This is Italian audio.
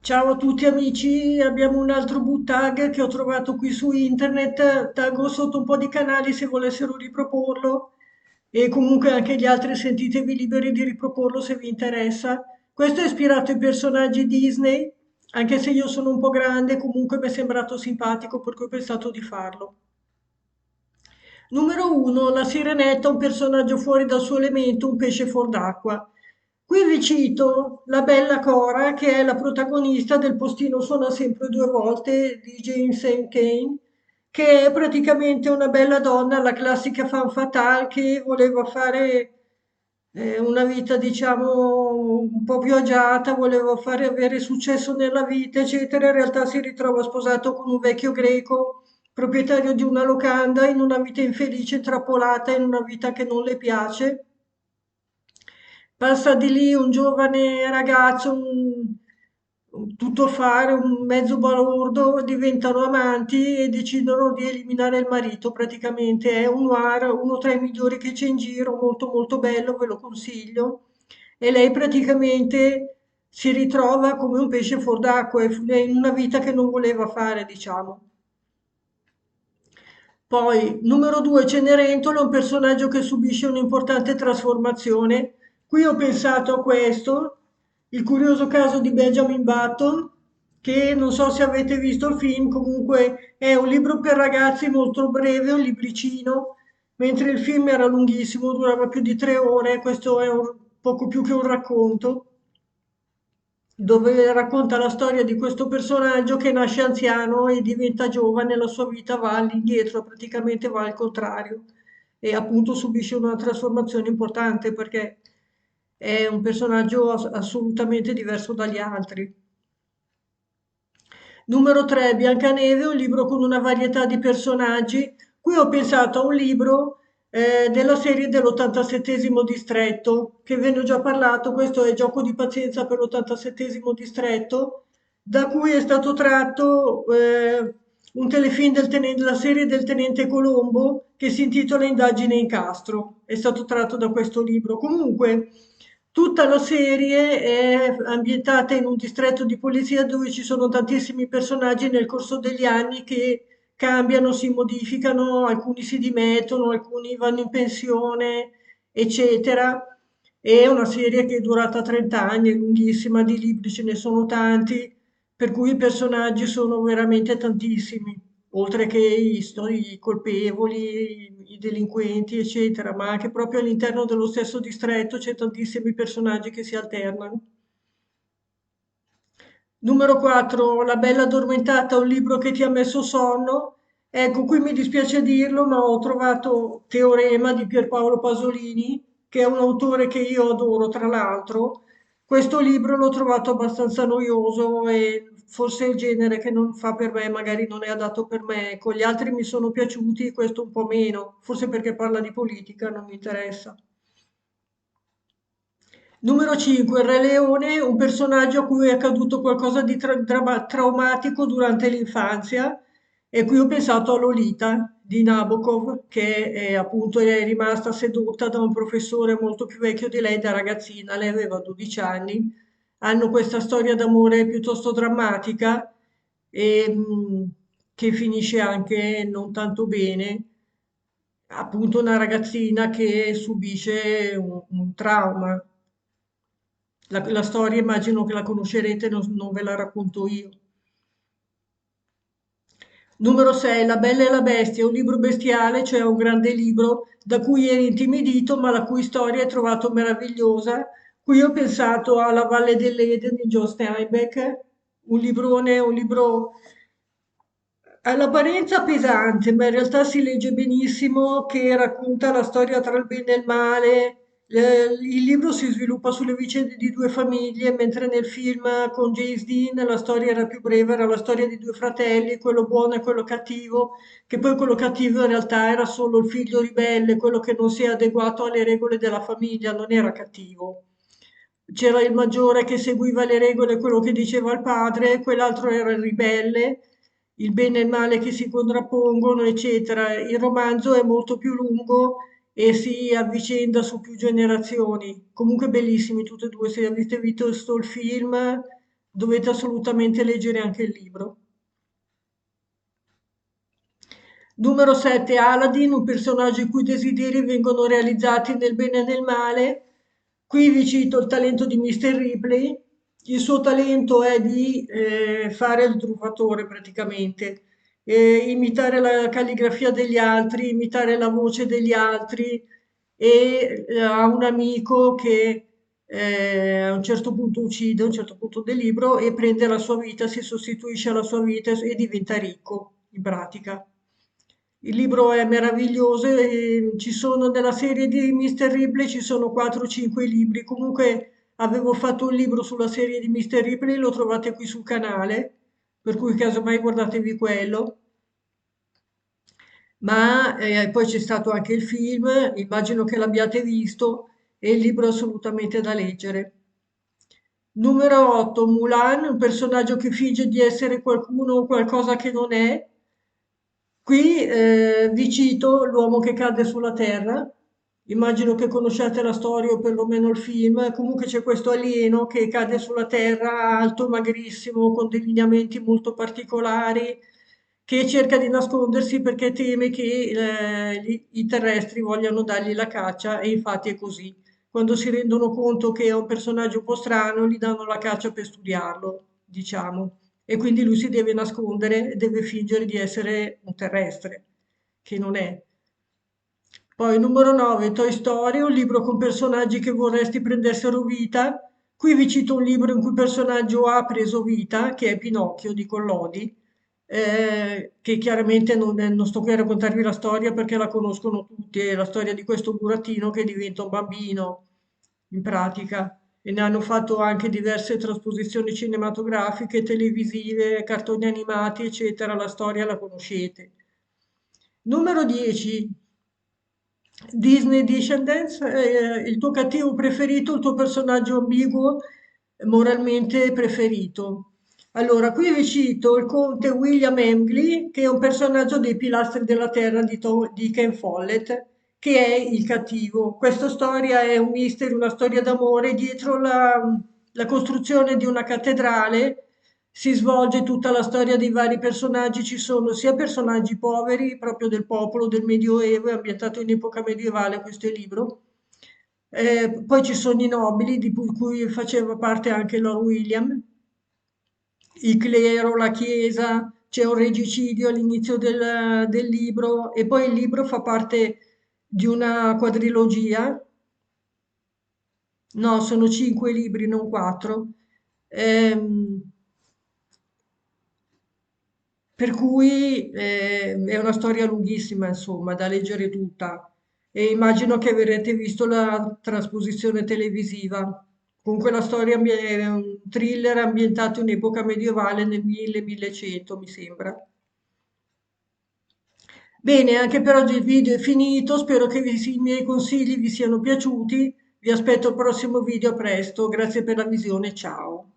Ciao a tutti amici, abbiamo un altro book tag che ho trovato qui su internet, taggo sotto un po' di canali se volessero riproporlo e comunque anche gli altri sentitevi liberi di riproporlo se vi interessa. Questo è ispirato ai personaggi Disney, anche se io sono un po' grande, comunque mi è sembrato simpatico per cui ho pensato di farlo. Numero 1, la sirenetta, un personaggio fuori dal suo elemento, un pesce fuor d'acqua. Qui vi cito la bella Cora, che è la protagonista del Postino suona sempre due volte di James M. Cain, che è praticamente una bella donna, la classica femme fatale che voleva fare una vita, diciamo, un po' più agiata, voleva fare avere successo nella vita, eccetera. In realtà si ritrova sposato con un vecchio greco, proprietario di una locanda, in una vita infelice, intrappolata in una vita che non le piace. Passa di lì un giovane ragazzo, un tuttofare, un mezzo balordo, diventano amanti e decidono di eliminare il marito. Praticamente è un noir, uno tra i migliori che c'è in giro, molto molto bello, ve lo consiglio. E lei praticamente si ritrova come un pesce fuor d'acqua, è in una vita che non voleva fare, diciamo. Poi, numero 2, Cenerentola, un personaggio che subisce un'importante trasformazione. Qui ho pensato a questo, il curioso caso di Benjamin Button, che non so se avete visto il film, comunque è un libro per ragazzi molto breve, un libricino, mentre il film era lunghissimo, durava più di 3 ore, questo è poco più che un racconto dove racconta la storia di questo personaggio che nasce anziano e diventa giovane, la sua vita va all'indietro, praticamente va al contrario e appunto subisce una trasformazione importante perché è un personaggio assolutamente diverso dagli altri. Numero 3, Biancaneve, un libro con una varietà di personaggi. Qui ho pensato a un libro della serie dell'87esimo distretto, che ve ne ho già parlato, questo è Gioco di pazienza per l'87esimo distretto, da cui è stato tratto un telefilm della serie del Tenente Colombo che si intitola Indagine in Castro. È stato tratto da questo libro. Comunque, tutta la serie è ambientata in un distretto di polizia dove ci sono tantissimi personaggi nel corso degli anni che cambiano, si modificano, alcuni si dimettono, alcuni vanno in pensione, eccetera. È una serie che è durata 30 anni, è lunghissima, di libri ce ne sono tanti, per cui i personaggi sono veramente tantissimi, oltre che i colpevoli, i delinquenti, eccetera, ma anche proprio all'interno dello stesso distretto c'è tantissimi personaggi che si alternano. Numero 4, La bella addormentata, un libro che ti ha messo sonno. Ecco, qui mi dispiace dirlo, ma ho trovato Teorema di Pierpaolo Pasolini, che è un autore che io adoro, tra l'altro. Questo libro l'ho trovato abbastanza noioso e forse è il genere che non fa per me, magari non è adatto per me. Con gli altri mi sono piaciuti, questo un po' meno, forse perché parla di politica, non mi interessa. Numero 5, il Re Leone, un personaggio a cui è accaduto qualcosa di traumatico durante l'infanzia e qui ho pensato a Lolita di Nabokov che appunto è rimasta sedotta da un professore molto più vecchio di lei da ragazzina, lei aveva 12 anni, hanno questa storia d'amore piuttosto drammatica e che finisce anche non tanto bene, appunto una ragazzina che subisce un trauma. La storia immagino che la conoscerete, non ve la racconto io. Numero 6, La Bella e la Bestia, un libro bestiale, cioè un grande libro da cui eri intimidito, ma la cui storia hai trovato meravigliosa. Qui ho pensato a La Valle dell'Eden di John Steinbeck, un librone, un libro all'apparenza pesante, ma in realtà si legge benissimo, che racconta la storia tra il bene e il male. Il libro si sviluppa sulle vicende di due famiglie, mentre nel film con James Dean la storia era più breve, era la storia di due fratelli, quello buono e quello cattivo, che poi quello cattivo in realtà era solo il figlio ribelle, quello che non si è adeguato alle regole della famiglia, non era cattivo. C'era il maggiore che seguiva le regole, quello che diceva il padre, quell'altro era il ribelle, il bene e il male che si contrappongono, eccetera. Il romanzo è molto più lungo e si avvicenda su più generazioni. Comunque bellissimi tutti e due, se avete visto il film Dovete assolutamente leggere anche il libro. Numero 7, Aladdin, un personaggio i cui desideri vengono realizzati nel bene e nel male. Qui vi cito il talento di Mr. Ripley. Il suo talento è di fare il truffatore praticamente, imitare la calligrafia degli altri, imitare la voce degli altri e ha un amico che a un certo punto uccide, a un certo punto del libro e prende la sua vita, si sostituisce alla sua vita e diventa ricco in pratica. Il libro è meraviglioso e ci sono nella serie di Mr. Ripley ci sono 4-5 libri. Comunque avevo fatto un libro sulla serie di Mr. Ripley, lo trovate qui sul canale, per cui casomai guardatevi quello. Ma poi c'è stato anche il film, immagino che l'abbiate visto, e il libro è assolutamente da leggere. Numero 8, Mulan, un personaggio che finge di essere qualcuno o qualcosa che non è. Qui vi cito L'uomo che cade sulla terra. Immagino che conosciate la storia o perlomeno il film. Comunque c'è questo alieno che cade sulla terra, alto, magrissimo, con dei lineamenti molto particolari, che cerca di nascondersi perché teme che i terrestri vogliano dargli la caccia e infatti è così. Quando si rendono conto che è un personaggio un po' strano, gli danno la caccia per studiarlo, diciamo. E quindi lui si deve nascondere e deve fingere di essere un terrestre, che non è. Poi numero 9, Toy Story, un libro con personaggi che vorresti prendessero vita. Qui vi cito un libro in cui il personaggio ha preso vita, che è Pinocchio di Collodi, che chiaramente non sto qui a raccontarvi la storia perché la conoscono tutti, è la storia di questo burattino che diventa un bambino, in pratica, e ne hanno fatto anche diverse trasposizioni cinematografiche, televisive, cartoni animati, eccetera, la storia la conoscete. Numero 10, Disney Descendants, il tuo cattivo preferito, il tuo personaggio ambiguo, moralmente preferito. Allora, qui vi cito il conte William Emgley, che è un personaggio dei Pilastri della Terra di Ken Follett, che è il cattivo. Questa storia è un mystery, una storia d'amore dietro la costruzione di una cattedrale si svolge tutta la storia dei vari personaggi, ci sono sia personaggi poveri, proprio del popolo del Medioevo, è ambientato in epoca medievale questo è il libro, poi ci sono i nobili, cui faceva parte anche Lord William, il clero, la chiesa, c'è un regicidio all'inizio del libro e poi il libro fa parte di una quadrilogia, no, sono 5 libri, non 4. Ehm, Per cui è una storia lunghissima, insomma, da leggere tutta. E immagino che avrete visto la trasposizione televisiva. Comunque la storia è un thriller ambientato in epoca medievale nel 1000-1100, mi sembra. Bene, anche per oggi il video è finito. Spero che i miei consigli vi siano piaciuti. Vi aspetto al prossimo video, a presto. Grazie per la visione, ciao.